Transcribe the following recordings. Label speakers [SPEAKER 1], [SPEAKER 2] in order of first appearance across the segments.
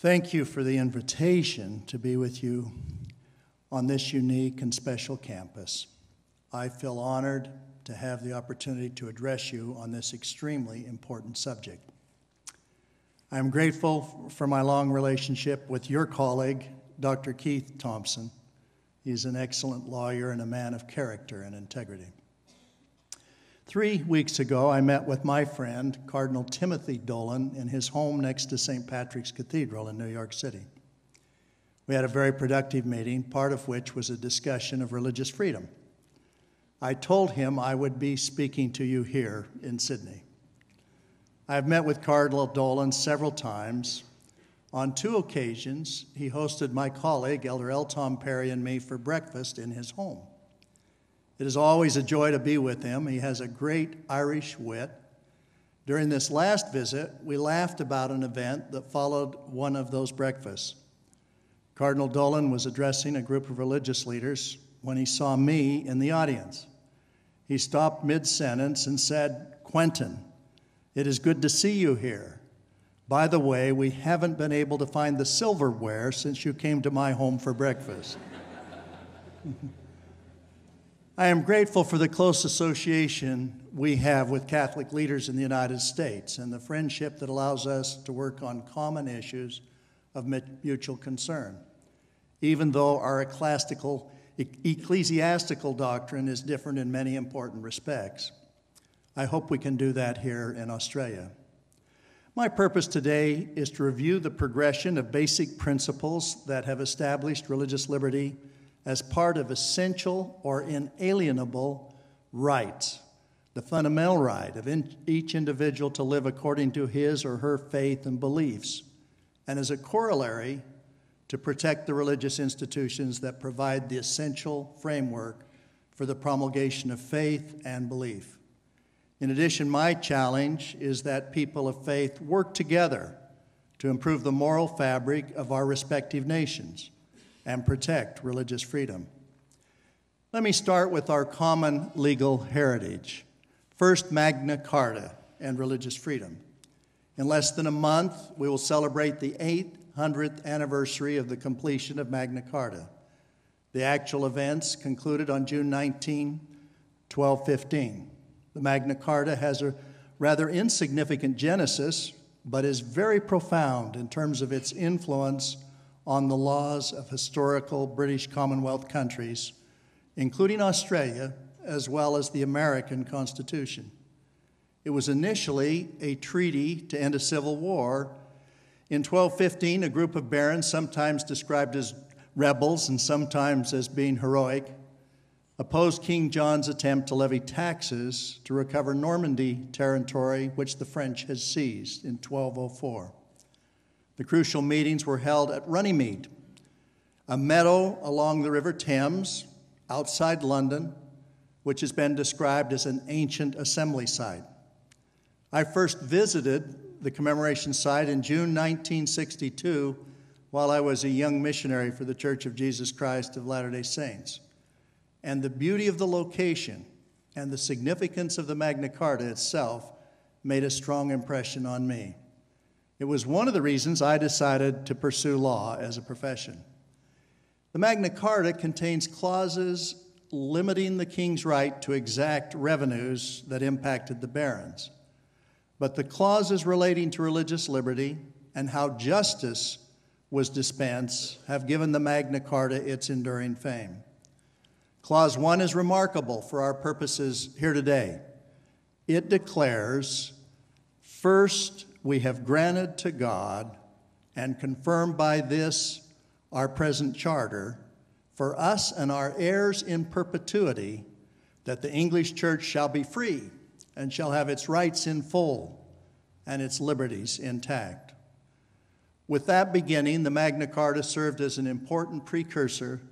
[SPEAKER 1] Thank you for the invitation to be with you on this unique and special campus. I feel honored to have the opportunity to address you on this extremely important subject. I am grateful for my long relationship with your colleague, Dr. Keith Thompson. He's an excellent lawyer and a man of character and integrity. 3 weeks ago, I met with my friend, Cardinal Timothy Dolan, in his home next to St. Patrick's Cathedral in New York City. We had a very productive meeting, part of which was a discussion of religious freedom. I told him I would be speaking to you here in Sydney. I have met with Cardinal Dolan several times. On 2 occasions, he hosted my colleague, Elder L. Tom Perry, and me for breakfast in his home. It is always a joy to be with him. He has a great Irish wit. During this last visit, we laughed about an event that followed one of those breakfasts. Cardinal Dolan was addressing a group of religious leaders when he saw me in the audience. He stopped mid-sentence and said, "Quentin, it is good to see you here. By the way, we haven't been able to find the silverware since you came to my home for breakfast." I am grateful for the close association we have with Catholic leaders in the United States and the friendship that allows us to work on common issues of mutual concern, even though our ecclesiastical doctrine is different in many important respects. I hope we can do that here in Australia. My purpose today is to review the progression of basic principles that have established religious liberty as part of essential or inalienable rights, the fundamental right of each individual to live according to his or her faith and beliefs, and as a corollary, to protect the religious institutions that provide the essential framework for the promulgation of faith and belief. In addition, my challenge is that people of faith work together to improve the moral fabric of our respective nations and protect religious freedom. Let me start with our common legal heritage. First, Magna Carta and religious freedom. In less than a month, we will celebrate the 800th anniversary of the completion of Magna Carta. The actual events concluded on June 19, 1215. The Magna Carta has a rather insignificant genesis, but is very profound in terms of its influence on the laws of historical British Commonwealth countries, including Australia, as well as the American Constitution. It was initially a treaty to end a civil war. In 1215, a group of barons, sometimes described as rebels and sometimes as being heroic, opposed King John's attempt to levy taxes to recover Normandy territory, which the French had seized in 1204. The crucial meetings were held at Runnymede, a meadow along the River Thames outside London, which has been described as an ancient assembly site. I first visited the commemoration site in June 1962 while I was a young missionary for the Church of Jesus Christ of Latter-day Saints. And the beauty of the location and the significance of the Magna Carta itself made a strong impression on me. It was one of the reasons I decided to pursue law as a profession. The Magna Carta contains clauses limiting the king's right to exact revenues that impacted the barons. But the clauses relating to religious liberty and how justice was dispensed have given the Magna Carta its enduring fame. Clause 1 is remarkable for our purposes here today. It declares, "First, we have granted to God and confirmed by this our present charter for us and our heirs in perpetuity that the English Church shall be free and shall have its rights in full and its liberties intact." With that beginning, the Magna Carta served as an important precursor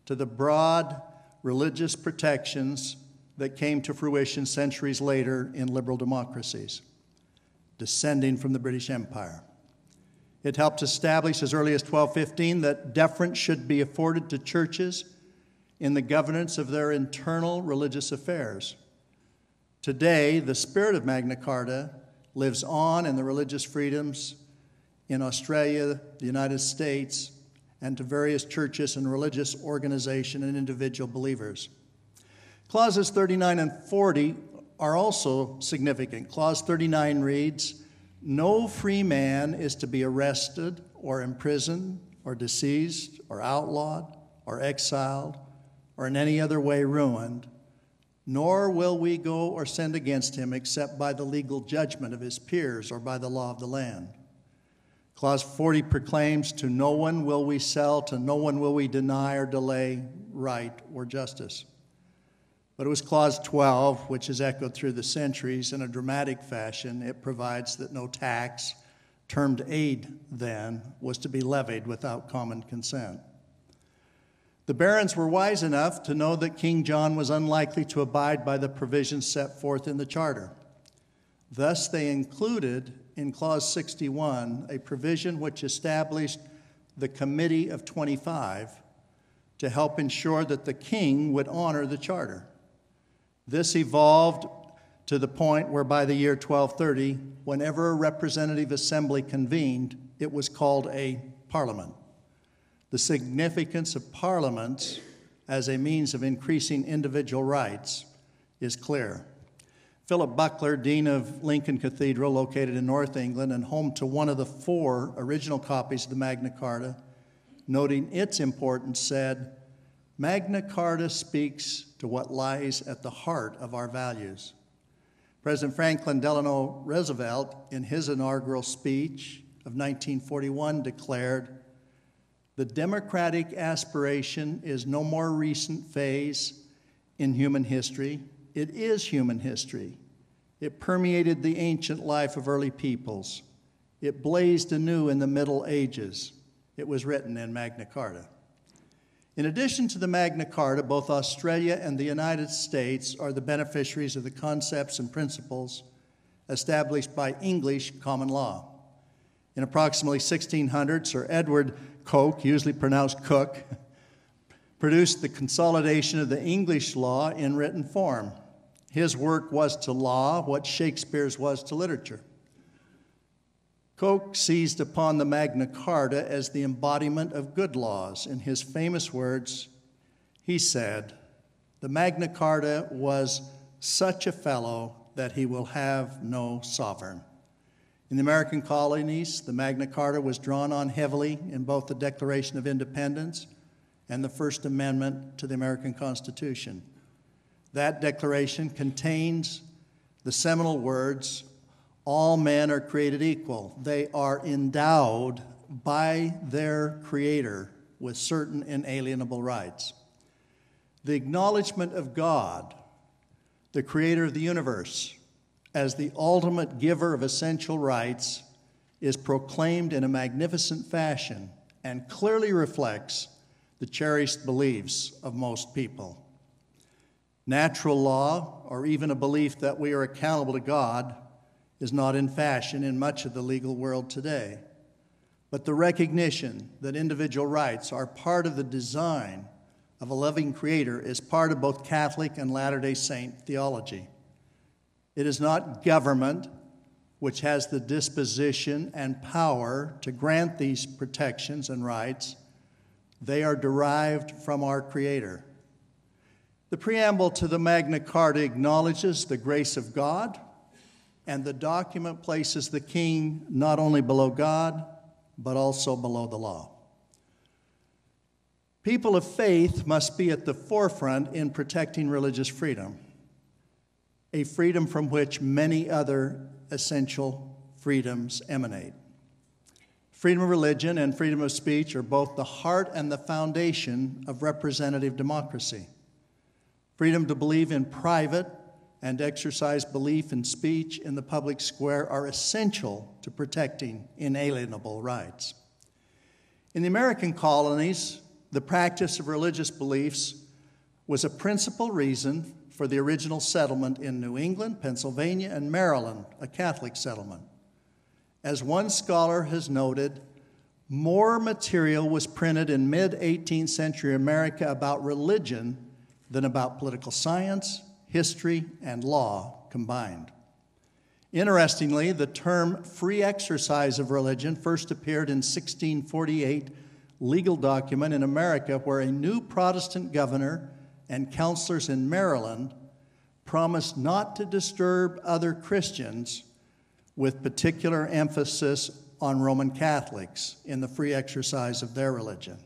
[SPEAKER 1] to the broad religious protections that came to fruition centuries later in liberal democracies, descending from the British Empire. It helped establish as early as 1215 that deference should be afforded to churches in the governance of their internal religious affairs. Today, the spirit of Magna Carta lives on in the religious freedoms in Australia, the United States, and to various churches and religious organizations and individual believers. Clauses 39 and 40 are also significant. Clause 39 reads, "No free man is to be arrested or imprisoned or deceased or outlawed or exiled or in any other way ruined, nor will we go or send against him except by the legal judgment of his peers or by the law of the land." Clause 40 proclaims, "To no one will we sell, to no one will we deny or delay right or justice." But it was Clause 12, which is echoed through the centuries in a dramatic fashion. It provides that no tax, termed aid then, was to be levied without common consent. The barons were wise enough to know that King John was unlikely to abide by the provisions set forth in the charter. Thus, they included in Clause 61 a provision which established the Committee of 25 to help ensure that the king would honor the charter. This evolved to the point where by the year 1230, whenever a representative assembly convened, it was called a parliament. The significance of parliaments as a means of increasing individual rights is clear. Philip Buckler, Dean of Lincoln Cathedral, located in North England and home to one of the 4 original copies of the Magna Carta, noting its importance, said, "Magna Carta speaks to what lies at the heart of our values." President Franklin Delano Roosevelt, in his inaugural speech of 1941, declared, "The democratic aspiration is no more recent phase in human history. It is human history. It permeated the ancient life of early peoples. It blazed anew in the Middle Ages. It was written in Magna Carta." In addition to the Magna Carta, both Australia and the United States are the beneficiaries of the concepts and principles established by English common law. In approximately 1600, Sir Edward Coke, usually pronounced Cook, produced the consolidation of the English law in written form. His work was to law what Shakespeare's was to literature. Coke seized upon the Magna Carta as the embodiment of good laws. In his famous words, he said, "The Magna Carta was such a fellow that he will have no sovereign." In the American colonies, the Magna Carta was drawn on heavily in both the Declaration of Independence and the First Amendment to the American Constitution. That declaration contains the seminal words, "All men are created equal. They are endowed by their Creator with certain inalienable rights." The acknowledgement of God, the Creator of the universe, as the ultimate giver of essential rights is proclaimed in a magnificent fashion and clearly reflects the cherished beliefs of most people. Natural law, or even a belief that we are accountable to God, is not in fashion in much of the legal world today. But the recognition that individual rights are part of the design of a loving Creator is part of both Catholic and Latter-day Saint theology. It is not government which has the disposition and power to grant these protections and rights. They are derived from our Creator. The preamble to the Magna Carta acknowledges the grace of God, and the document places the king not only below God, but also below the law. People of faith must be at the forefront in protecting religious freedom, a freedom from which many other essential freedoms emanate. Freedom of religion and freedom of speech are both the heart and the foundation of representative democracy. Freedom to believe in private and exercise belief in speech in the public square are essential to protecting inalienable rights. In the American colonies, the practice of religious beliefs was a principal reason for the original settlement in New England, Pennsylvania, and Maryland, a Catholic settlement. As one scholar has noted, more material was printed in mid-18th century America about religion than about political science, history, and law combined. Interestingly, the term free exercise of religion first appeared in 1648 legal document in America, where a new Protestant governor and counselors in Maryland promised not to disturb other Christians, with particular emphasis on Roman Catholics in the free exercise of their religion.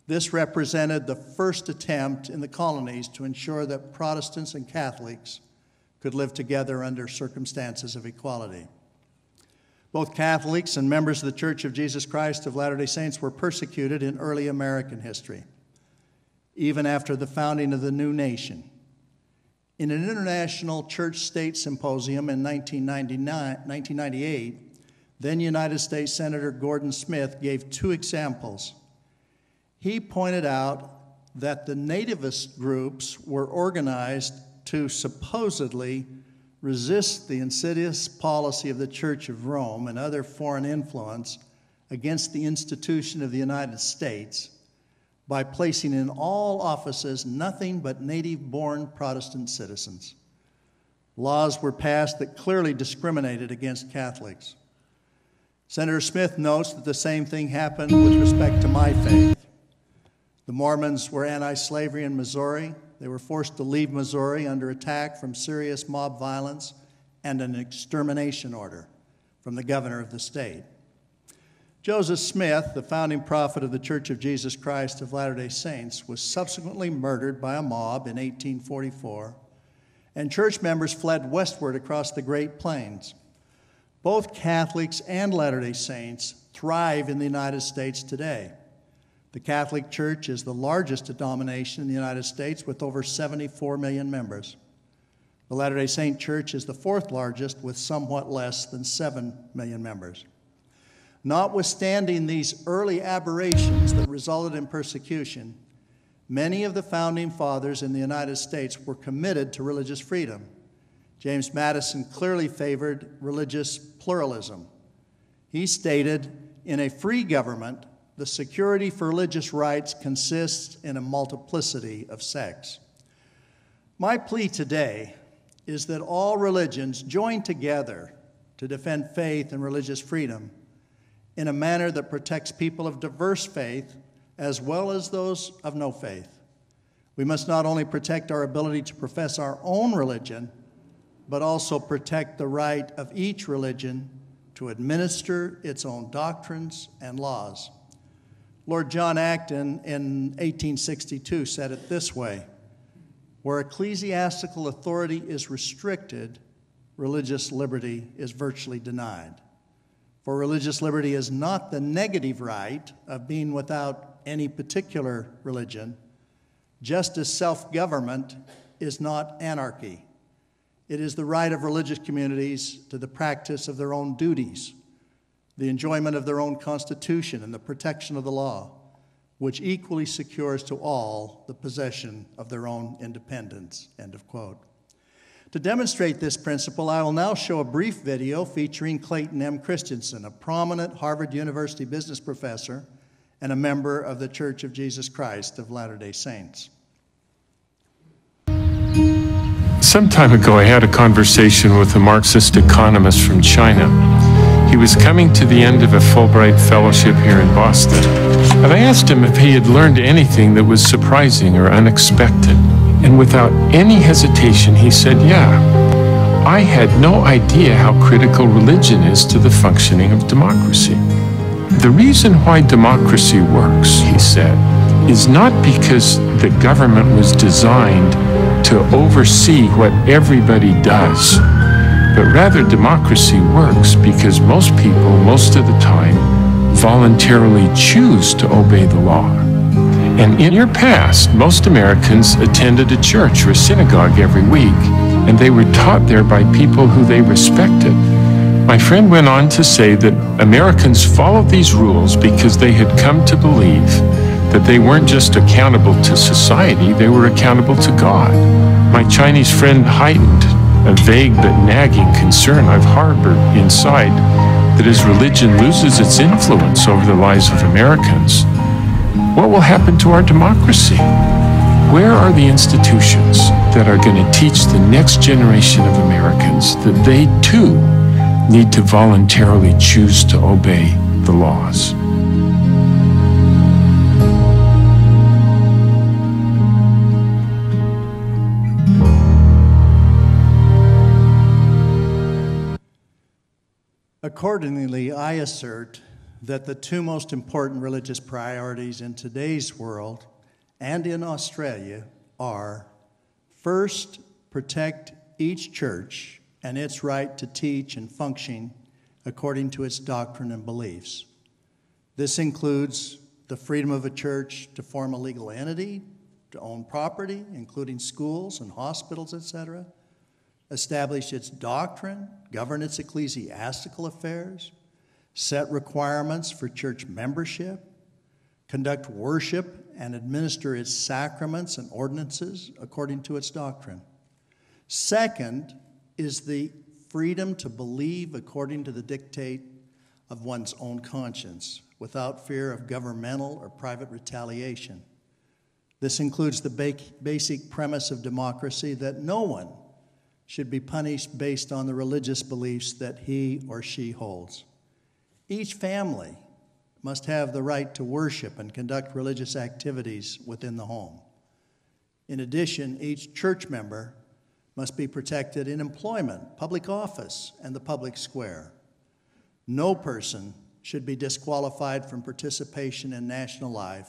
[SPEAKER 1] This represented the first attempt in the colonies to ensure that Protestants and Catholics could live together under circumstances of equality. Both Catholics and members of the Church of Jesus Christ of Latter-day Saints were persecuted in early American history, even after the founding of the new nation. In an international church-state symposium in 1998, then United States Senator Gordon Smith gave two examples. He pointed out that the nativist groups were organized to supposedly resist the insidious policy of the Church of Rome and other foreign influence against the institution of the United States by placing in all offices nothing but native-born Protestant citizens. Laws were passed that clearly discriminated against Catholics. Senator Smith notes that the same thing happened with respect to my faith. The Mormons were anti-slavery in Missouri. They were forced to leave Missouri under attack from serious mob violence and an extermination order from the governor of the state. Joseph Smith, the founding prophet of the Church of Jesus Christ of Latter-day Saints, was subsequently murdered by a mob in 1844, and church members fled westward across the Great Plains. Both Catholics and Latter-day Saints thrive in the United States today. The Catholic Church is the largest denomination in the United States with over 74 million members. The Latter-day Saint Church is the fourth largest with somewhat less than 7 million members. Notwithstanding these early aberrations that resulted in persecution, many of the founding fathers in the United States were committed to religious freedom. James Madison clearly favored religious pluralism. He stated, "In a free government, the security for religious rights consists in a multiplicity of sects." My plea today is that all religions join together to defend faith and religious freedom in a manner that protects people of diverse faith as well as those of no faith. We must not only protect our ability to profess our own religion, but also protect the right of each religion to administer its own doctrines and laws. Lord John Acton in 1862 said it this way: "Where ecclesiastical authority is restricted, religious liberty is virtually denied. For religious liberty is not the negative right of being without any particular religion, just as self-government is not anarchy. It is the right of religious communities to the practice of their own duties, the enjoyment of their own constitution, and the protection of the law, which equally secures to all the possession of their own independence." End of quote. To demonstrate this principle, I will now show a brief video featuring Clayton M. Christensen, a prominent Harvard University business professor and a member of the Church of Jesus Christ of Latter-day Saints.
[SPEAKER 2] Some time ago, I had a conversation with a Marxist economist from China. He was coming to the end of a Fulbright fellowship here in Boston, and I asked him if he had learned anything that was surprising or unexpected. And without any hesitation, he said, "Yeah, I had no idea how critical religion is to the functioning of democracy. The reason why democracy works," he said, "is not because the government was designed to oversee what everybody does, but rather democracy works because most people, most of the time, voluntarily choose to obey the law. And in your past, most Americans attended a church or a synagogue every week, and they were taught there by people who they respected." My friend went on to say that Americans followed these rules because they had come to believe that they weren't just accountable to society, they were accountable to God. My Chinese friend heightened a vague but nagging concern I've harbored inside that as religion loses its influence over the lives of Americans, what will happen to our democracy? where are the institutions that are going to teach the next generation of Americans that they too need to voluntarily choose to obey the laws?
[SPEAKER 1] Accordingly, I assert that the two most important religious priorities in today's world and in Australia are, first, protect each church and its right to teach and function according to its doctrine and beliefs. This includes the freedom of a church to form a legal entity, to own property, including schools and hospitals, etc., establish its doctrine, govern its ecclesiastical affairs, set requirements for church membership, conduct worship and administer its sacraments and ordinances according to its doctrine. Second is the freedom to believe according to the dictate of one's own conscience, without fear of governmental or private retaliation. This includes the basic premise of democracy that no one should be punished based on the religious beliefs that he or she holds. Each family must have the right to worship and conduct religious activities within the home. In addition, each church member must be protected in employment, public office, and the public square. No person should be disqualified from participation in national life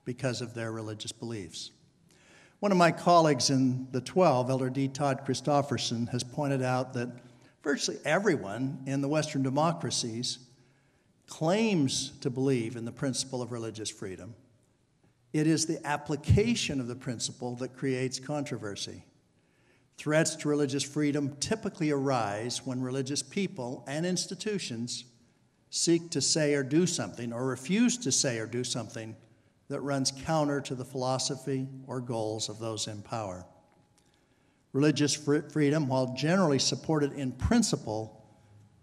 [SPEAKER 1] because of their religious beliefs. One of my colleagues in the 12, Elder D. Todd Christofferson, has pointed out that virtually everyone in the Western democracies claims to believe in the principle of religious freedom. It is the application of the principle that creates controversy. Threats to religious freedom typically arise when religious people and institutions seek to say or do something, or refuse to say or do something, that runs counter to the philosophy or goals of those in power. Religious freedom, while generally supported in principle,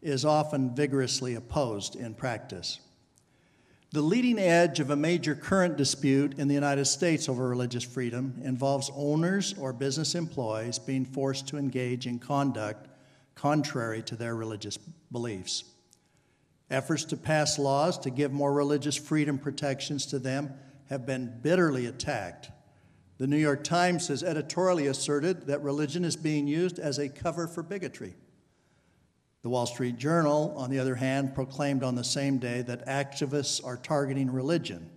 [SPEAKER 1] is often vigorously opposed in practice. The leading edge of a major current dispute in the United States over religious freedom involves owners or business employees being forced to engage in conduct contrary to their religious beliefs. Efforts to pass laws to give more religious freedom protections to them have been bitterly attacked. The New York Times has editorially asserted that religion is being used as a cover for bigotry. The Wall Street Journal, on the other hand, proclaimed on the same day that activists are targeting religion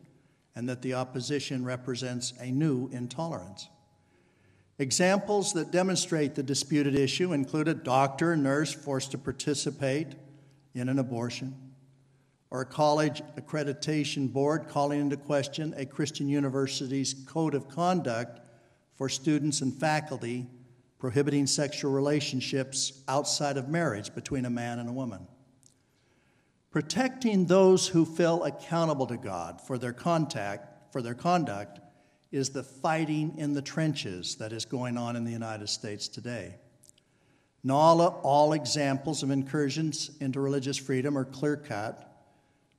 [SPEAKER 1] and that the opposition represents a new intolerance. Examples that demonstrate the disputed issue include a doctor and nurse forced to participate in an abortion, or a college accreditation board calling into question a Christian university's code of conduct for students and faculty prohibiting sexual relationships outside of marriage between a man and a woman. Protecting those who feel accountable to God for their conduct is the fighting in the trenches that is going on in the United States today. Not all examples of incursions into religious freedom are clear-cut.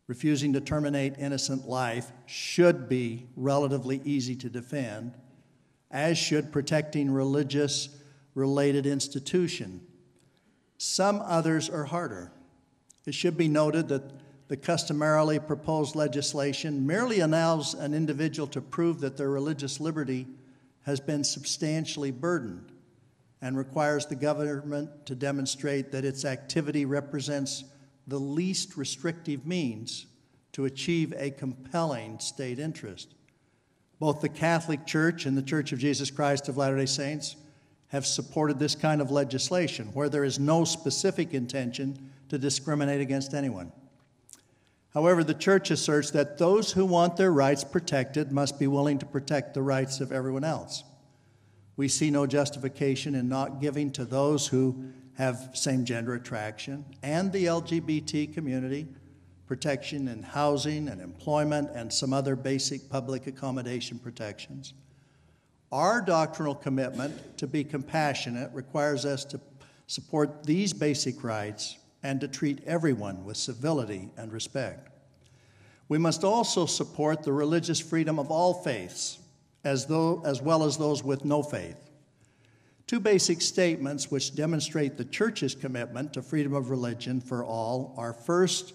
[SPEAKER 1] Refusing to terminate innocent life should be relatively easy to defend, as should protecting religious-related institution. Some others are harder. It should be noted that the customarily proposed legislation merely allows an individual to prove that their religious liberty has been substantially burdened and requires the government to demonstrate that its activity represents the least restrictive means to achieve a compelling state interest. Both the Catholic Church and the Church of Jesus Christ of Latter-day Saints have supported this kind of legislation where there is no specific intention to discriminate against anyone. However, the Church asserts that those who want their rights protected must be willing to protect the rights of everyone else. We see no justification in not giving to those who have same-gender attraction and the LGBT community protection in housing and employment and some other basic public accommodation protections. Our doctrinal commitment to be compassionate requires us to support these basic rights and to treat everyone with civility and respect. We must also support the religious freedom of all faiths as well as those with no faith. Two basic statements which demonstrate the Church's commitment to freedom of religion for all are, first,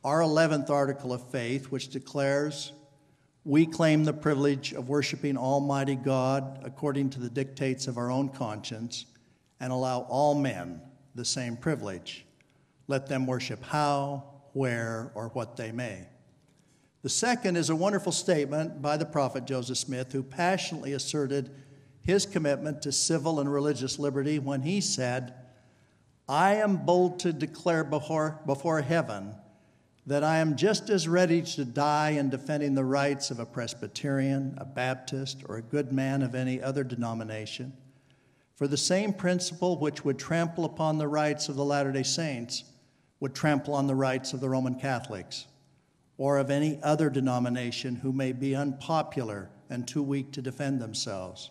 [SPEAKER 1] our 11th article of faith, which declares, "We claim the privilege of worshiping Almighty God according to the dictates of our own conscience, and allow all men the same privilege. Let them worship how, where, or what they may." The second is a wonderful statement by the prophet Joseph Smith, who passionately asserted his commitment to civil and religious liberty when he said, "I am bold to declare before heaven that I am just as ready to die in defending the rights of a Presbyterian, a Baptist, or a good man of any other denomination, for the same principle which would trample upon the rights of the Latter-day Saints would trample on the rights of the Roman Catholics, or of any other denomination who may be unpopular and too weak to defend themselves.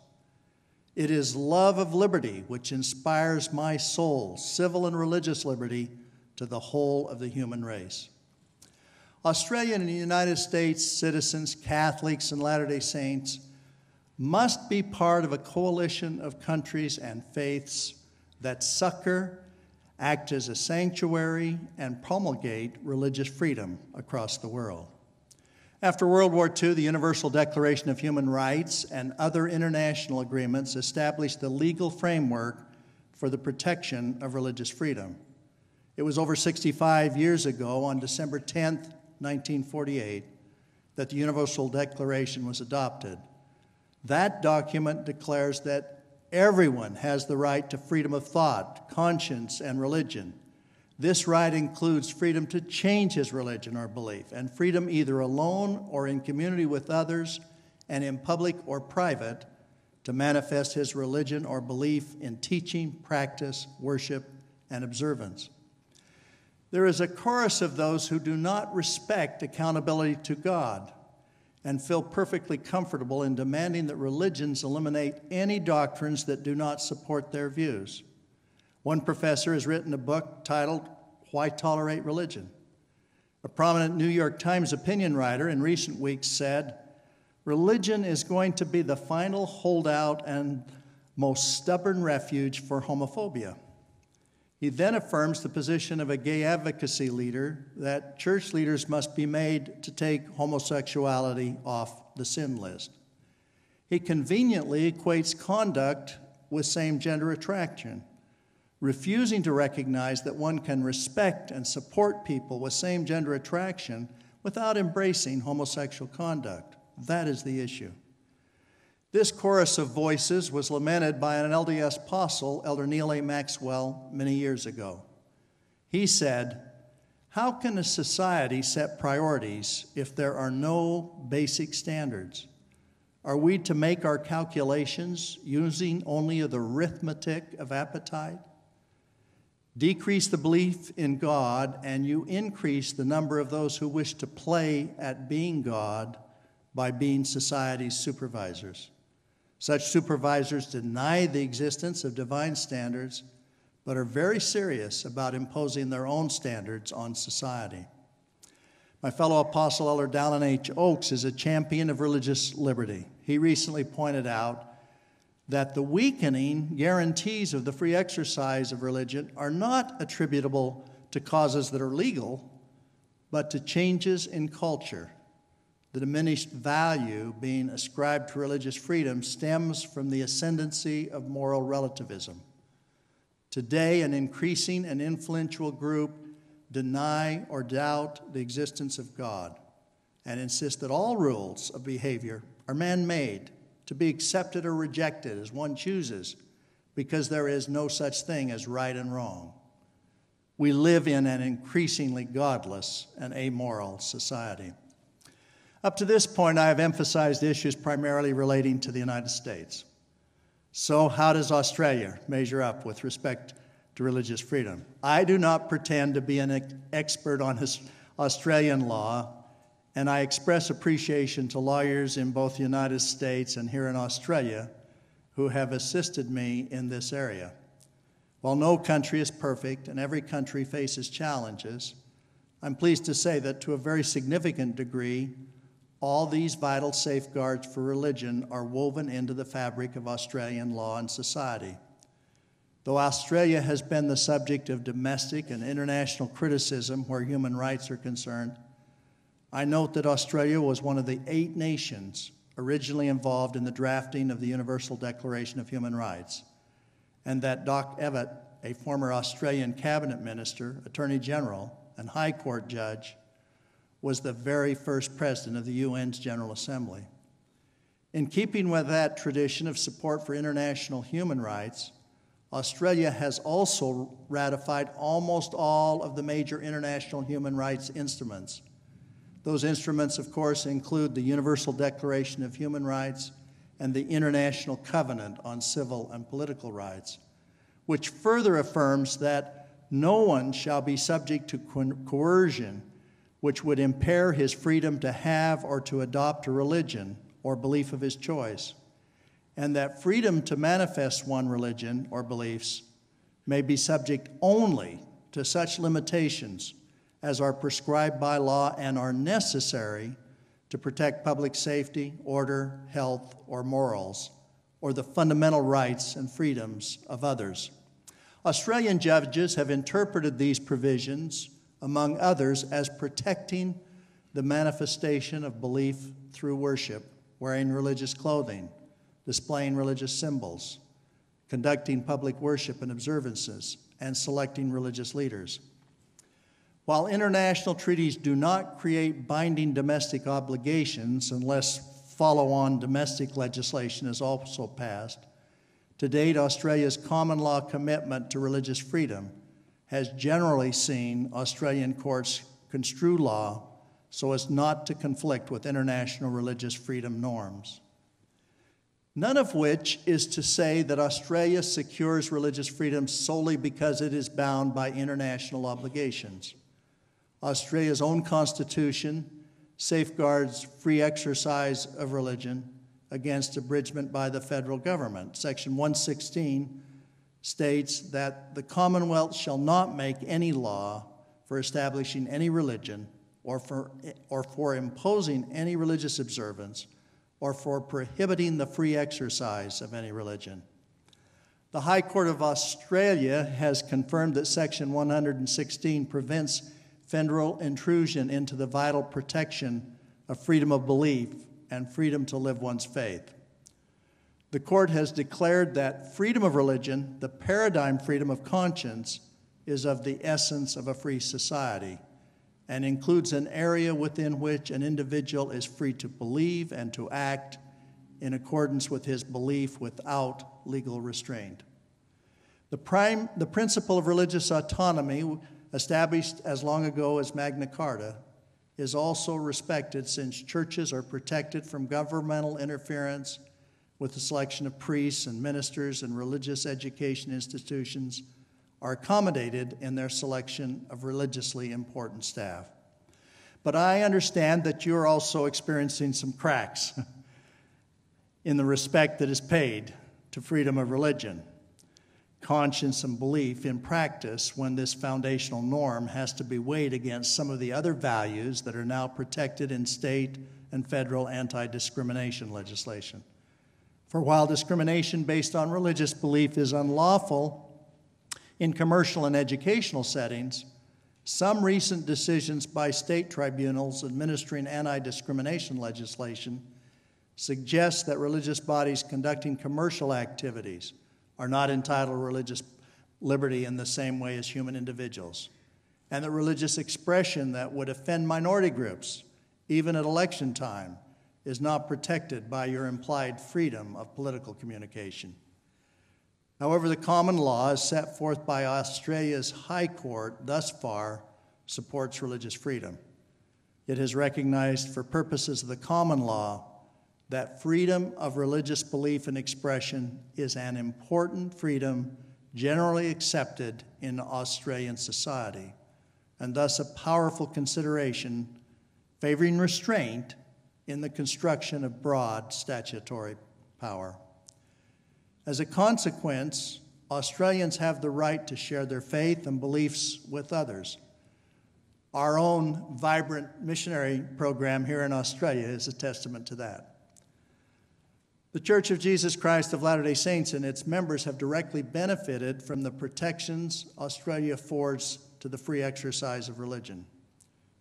[SPEAKER 1] It is love of liberty which inspires my soul, civil and religious liberty, to the whole of the human race." Australian and United States citizens, Catholics, and Latter-day Saints must be part of a coalition of countries and faiths that succor, act as a sanctuary, and promulgate religious freedom across the world. After World War II, the Universal Declaration of Human Rights and other international agreements established the legal framework for the protection of religious freedom. It was over 65 years ago, on December 10th, 1948, that the Universal Declaration was adopted. That document declares that everyone has the right to freedom of thought, conscience, and religion. This right includes freedom to change his religion or belief, and freedom either alone or in community with others, and in public or private, to manifest his religion or belief in teaching, practice, worship, and observance. There is a chorus of those who do not respect accountability to God and feel perfectly comfortable in demanding that religions eliminate any doctrines that do not support their views. One professor has written a book titled, "Why Tolerate Religion?" A prominent New York Times opinion writer in recent weeks said, "Religion is going to be the final holdout and most stubborn refuge for homophobia." He then affirms the position of a gay advocacy leader that church leaders must be made to take homosexuality off the sin list. He conveniently equates conduct with same-gender attraction, refusing to recognize that one can respect and support people with same-gender attraction without embracing homosexual conduct. That is the issue. This chorus of voices was lamented by an LDS apostle, Elder Neal A. Maxwell, many years ago. He said, "How can a society set priorities if there are no basic standards? Are we to make our calculations using only the arithmetic of appetite? Decrease the belief in God, and you increase the number of those who wish to play at being God by being society's supervisors. Such supervisors deny the existence of divine standards, but are very serious about imposing their own standards on society." My fellow apostle, Elder Dallin H. Oaks, is a champion of religious liberty. He recently pointed out that the weakening guarantees of the free exercise of religion are not attributable to causes that are legal, but to changes in culture. The diminished value being ascribed to religious freedom stems from the ascendancy of moral relativism. Today, an increasing and influential group deny or doubt the existence of God and insist that all rules of behavior are man-made, to be accepted or rejected as one chooses, because there is no such thing as right and wrong. We live in an increasingly godless and amoral society. Up to this point, I have emphasized issues primarily relating to the United States. So how does Australia measure up with respect to religious freedom? I do not pretend to be an expert on Australian law, and I express appreciation to lawyers in both the United States and here in Australia who have assisted me in this area. While no country is perfect and every country faces challenges, I'm pleased to say that to a very significant degree, all these vital safeguards for religion are woven into the fabric of Australian law and society. Though Australia has been the subject of domestic and international criticism where human rights are concerned, I note that Australia was one of the 8 nations originally involved in the drafting of the Universal Declaration of Human Rights, and that Doc Evatt, a former Australian cabinet minister, attorney general, and high court judge, was the very first president of the UN's General Assembly. In keeping with that tradition of support for international human rights, Australia has also ratified almost all of the major international human rights instruments. Those instruments, of course, include the Universal Declaration of Human Rights and the International Covenant on Civil and Political Rights, which further affirms that no one shall be subject to coercion which would impair his freedom to have or to adopt a religion or belief of his choice, and that freedom to manifest one religion or beliefs may be subject only to such limitations as are prescribed by law and are necessary to protect public safety, order, health, or morals, or the fundamental rights and freedoms of others. Australian judges have interpreted these provisions, among others, as protecting the manifestation of belief through worship, wearing religious clothing, displaying religious symbols, conducting public worship and observances, and selecting religious leaders. While international treaties do not create binding domestic obligations unless follow-on domestic legislation is also passed, to date, Australia's common law commitment to religious freedom has generally seen Australian courts construe law so as not to conflict with international religious freedom norms. None of which is to say that Australia secures religious freedom solely because it is bound by international obligations. Australia's own constitution safeguards free exercise of religion against abridgment by the federal government. Section 116 states that the Commonwealth shall not make any law for establishing any religion or for imposing any religious observance or for prohibiting the free exercise of any religion. The High Court of Australia has confirmed that Section 116 prevents federal intrusion into the vital protection of freedom of belief and freedom to live one's faith. The court has declared that freedom of religion, the paradigm freedom of conscience, is of the essence of a free society and includes an area within which an individual is free to believe and to act in accordance with his belief without legal restraint. The principle of religious autonomy, established as long ago as Magna Carta, is also respected since churches are protected from governmental interference with the selection of priests and ministers, and religious education institutions are accommodated in their selection of religiously important staff. But I understand that you're also experiencing some cracks in the respect that is paid to freedom of religion, conscience, and belief in practice when this foundational norm has to be weighed against some of the other values that are now protected in state and federal anti-discrimination legislation. For while discrimination based on religious belief is unlawful in commercial and educational settings, some recent decisions by state tribunals administering anti-discrimination legislation suggest that religious bodies conducting commercial activities are not entitled to religious liberty in the same way as human individuals, and that religious expression that would offend minority groups, even at election time, is not protected by your implied freedom of political communication. However, the common law as set forth by Australia's High Court thus far supports religious freedom. It has recognized for purposes of the common law that freedom of religious belief and expression is an important freedom generally accepted in Australian society, and thus a powerful consideration favoring restraint in the construction of broad statutory power. As a consequence, Australians have the right to share their faith and beliefs with others. Our own vibrant missionary program here in Australia is a testament to that. The Church of Jesus Christ of Latter-day Saints and its members have directly benefited from the protections Australia affords to the free exercise of religion.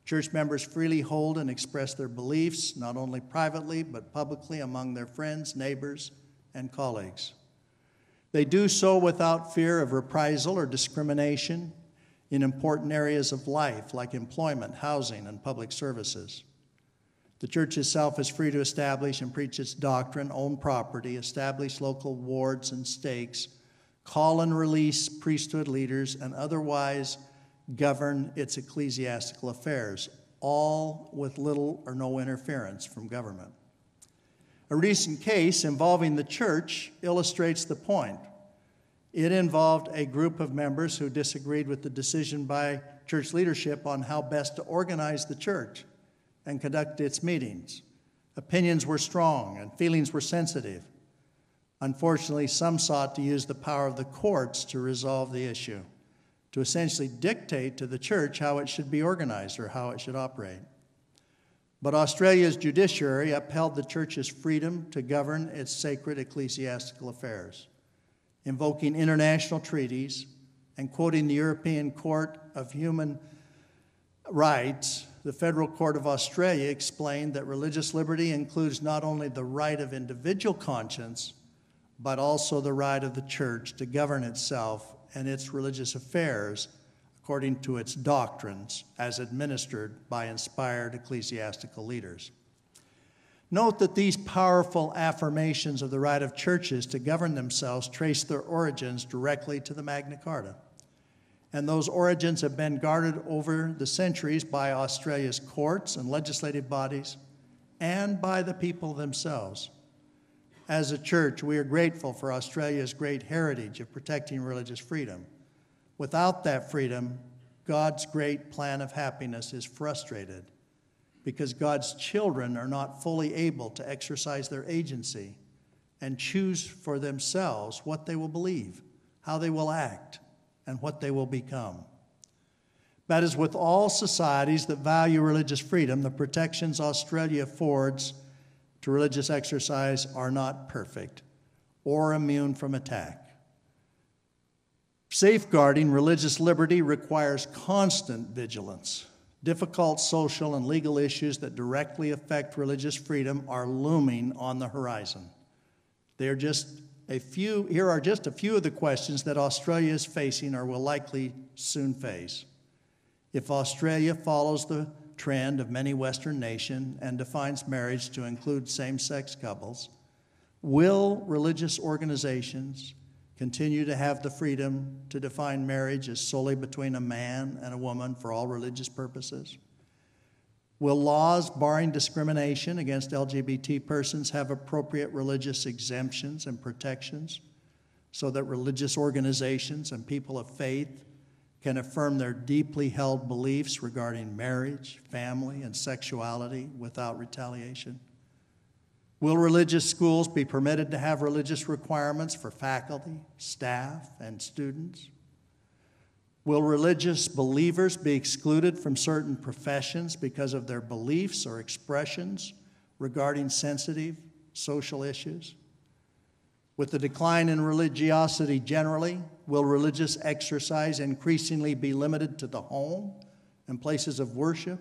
[SPEAKER 1] Church members freely hold and express their beliefs, not only privately, but publicly among their friends, neighbors, and colleagues. They do so without fear of reprisal or discrimination in important areas of life, like employment, housing, and public services. The church itself is free to establish and preach its doctrine, own property, establish local wards and stakes, call and release priesthood leaders, and otherwise govern its ecclesiastical affairs, all with little or no interference from government. A recent case involving the church illustrates the point. It involved a group of members who disagreed with the decision by church leadership on how best to organize the church and conduct its meetings. Opinions were strong and feelings were sensitive. Unfortunately, some sought to use the power of the courts to resolve the issue, to essentially dictate to the church how it should be organized or how it should operate. But Australia's judiciary upheld the church's freedom to govern its sacred ecclesiastical affairs, invoking international treaties and quoting the European Court of Human Rights. The Federal Court of Australia explained that religious liberty includes not only the right of individual conscience, but also the right of the church to govern itself and its religious affairs according to its doctrines as administered by inspired ecclesiastical leaders. Note that these powerful affirmations of the right of churches to govern themselves trace their origins directly to the Magna Carta. And those origins have been guarded over the centuries by Australia's courts and legislative bodies and by the people themselves. As a church, we are grateful for Australia's great heritage of protecting religious freedom. Without that freedom, God's great plan of happiness is frustrated because God's children are not fully able to exercise their agency and choose for themselves what they will believe, how they will act, and what they will become. But as with all societies that value religious freedom, the protections Australia affords to religious exercise are not perfect or immune from attack. Safeguarding religious liberty requires constant vigilance. Difficult social and legal issues that directly affect religious freedom are looming on the horizon. Here are just a few of the questions that Australia is facing or will likely soon face. If Australia follows the trend of many Western nations and defines marriage to include same-sex couples, will religious organizations continue to have the freedom to define marriage as solely between a man and a woman for all religious purposes? Will laws barring discrimination against LGBT persons have appropriate religious exemptions and protections so that religious organizations and people of faith can affirm their deeply held beliefs regarding marriage, family, and sexuality without retaliation? Will religious schools be permitted to have religious requirements for faculty, staff, and students? Will religious believers be excluded from certain professions because of their beliefs or expressions regarding sensitive social issues? With the decline in religiosity generally, will religious exercise increasingly be limited to the home and places of worship?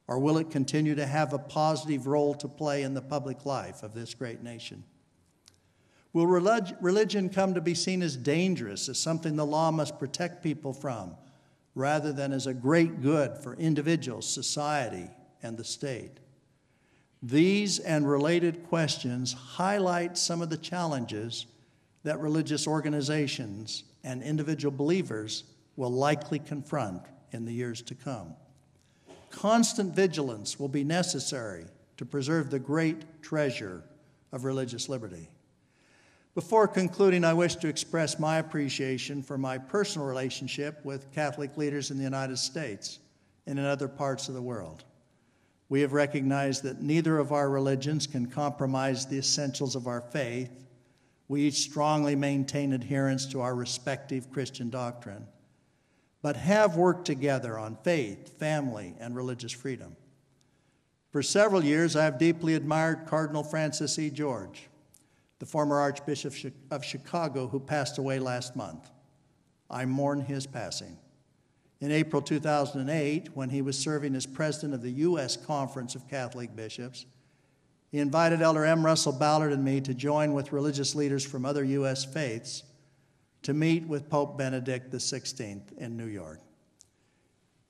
[SPEAKER 1] Or will it continue to have a positive role to play in the public life of this great nation? Will religion come to be seen as dangerous, as something the law must protect people from, rather than as a great good for individuals, society, and the state? These and related questions highlight some of the challenges that religious organizations and individual believers will likely confront in the years to come. Constant vigilance will be necessary to preserve the great treasure of religious liberty. Before concluding, I wish to express my appreciation for my personal relationship with Catholic leaders in the United States and in other parts of the world. We have recognized that neither of our religions can compromise the essentials of our faith. We each strongly maintain adherence to our respective Christian doctrine. but have worked together on faith, family, and religious freedom. For several years, I have deeply admired Cardinal Francis E. George, the former Archbishop of Chicago who passed away last month. I mourn his passing. In April 2008, when he was serving as president of the U.S. Conference of Catholic Bishops, he invited Elder M. Russell Ballard and me to join with religious leaders from other U.S. faiths to meet with Pope Benedict XVI in New York.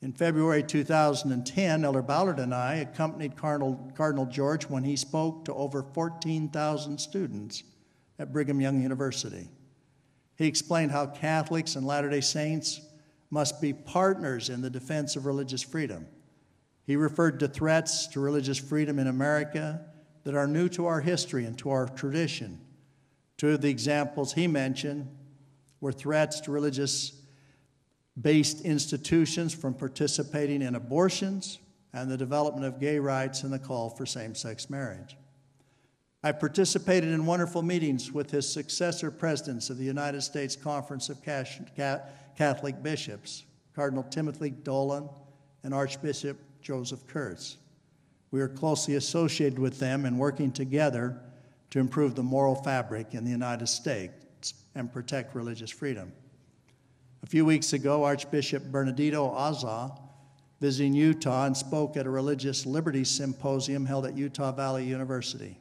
[SPEAKER 1] In February 2010, Elder Ballard and I accompanied Cardinal George when he spoke to over 14,000 students at Brigham Young University. He explained how Catholics and Latter-day Saints must be partners in the defense of religious freedom. He referred to threats to religious freedom in America that are new to our history and to our tradition. Two of the examples he mentioned were threats to religious-based institutions from participating in abortions and the development of gay rights and the call for same-sex marriage. I participated in wonderful meetings with his successor presidents of the United States Conference of Catholic Bishops, Cardinal Timothy Dolan and Archbishop Joseph Kurtz. We are closely associated with them in working together to improve the moral fabric in the United States and protect religious freedom. A few weeks ago, Archbishop Bernardino Azza visiting Utah and spoke at a religious liberty symposium held at Utah Valley University.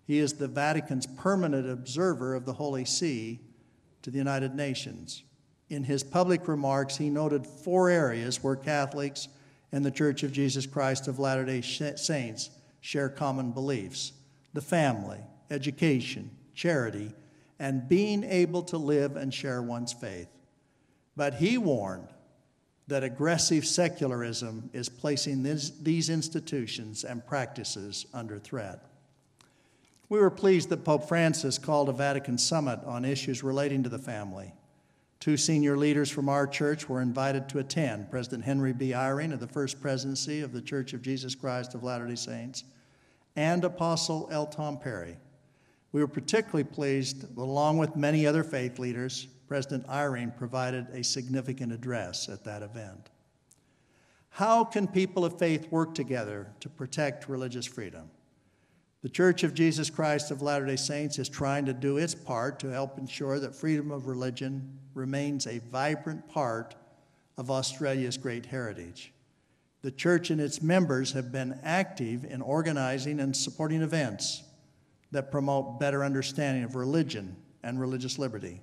[SPEAKER 1] He is the Vatican's permanent observer of the Holy See to the United Nations. In his public remarks, he noted 4 areas where Catholics and the Church of Jesus Christ of Latter-day Saints share common beliefs: the family, education, charity, and being able to live and share one's faith. But he warned that aggressive secularism is placing these institutions and practices under threat. We were pleased that Pope Francis called a Vatican summit on issues relating to the family. 2 senior leaders from our church were invited to attend: President Henry B. Eyring of the First Presidency of the Church of Jesus Christ of Latter-day Saints and Apostle L. Tom Perry. We were particularly pleased that, along with many other faith leaders, President Eyring provided a significant address at that event. How can people of faith work together to protect religious freedom? The Church of Jesus Christ of Latter-day Saints is trying to do its part to help ensure that freedom of religion remains a vibrant part of Australia's great heritage. The Church and its members have been active in organizing and supporting events that promote better understanding of religion and religious liberty.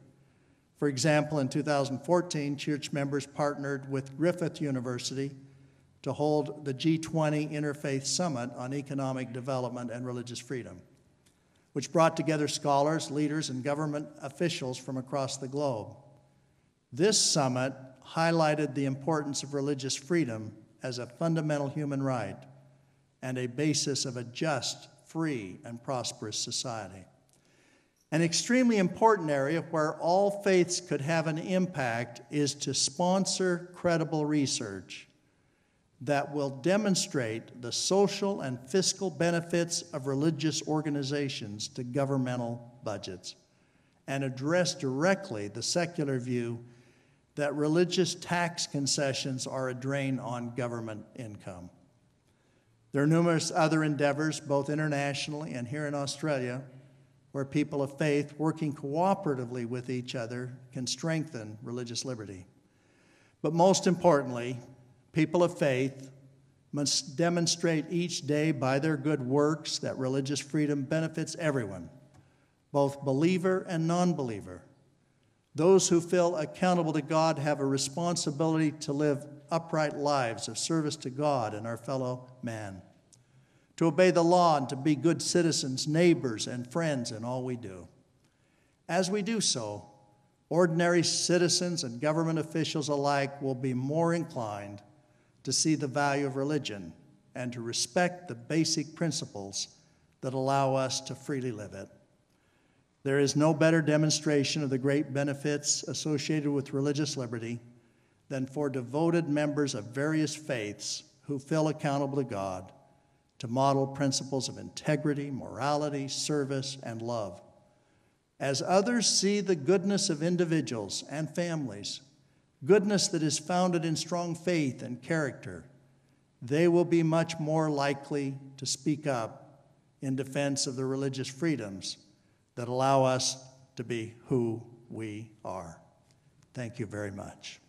[SPEAKER 1] For example, in 2014, church members partnered with Griffith University to hold the G20 Interfaith Summit on Economic Development and Religious Freedom, which brought together scholars, leaders, and government officials from across the globe. This summit highlighted the importance of religious freedom as a fundamental human right and a basis of a just, free, and prosperous society. An extremely important area where all faiths could have an impact is to sponsor credible research that will demonstrate the social and fiscal benefits of religious organizations to governmental budgets and address directly the secular view that religious tax concessions are a drain on government income. There are numerous other endeavors, both internationally and here in Australia, where people of faith working cooperatively with each other can strengthen religious liberty. But most importantly, people of faith must demonstrate each day by their good works that religious freedom benefits everyone, both believer and non-believer. Those who feel accountable to God have a responsibility to live upright lives of service to God and our fellow man, to obey the law and to be good citizens, neighbors, and friends in all we do. As we do so, ordinary citizens and government officials alike will be more inclined to see the value of religion and to respect the basic principles that allow us to freely live it. There is no better demonstration of the great benefits associated with religious liberty than for devoted members of various faiths who feel accountable to God to model principles of integrity, morality, service, and love. As others see the goodness of individuals and families, goodness that is founded in strong faith and character, they will be much more likely to speak up in defense of the religious freedoms that allow us to be who we are. Thank you very much.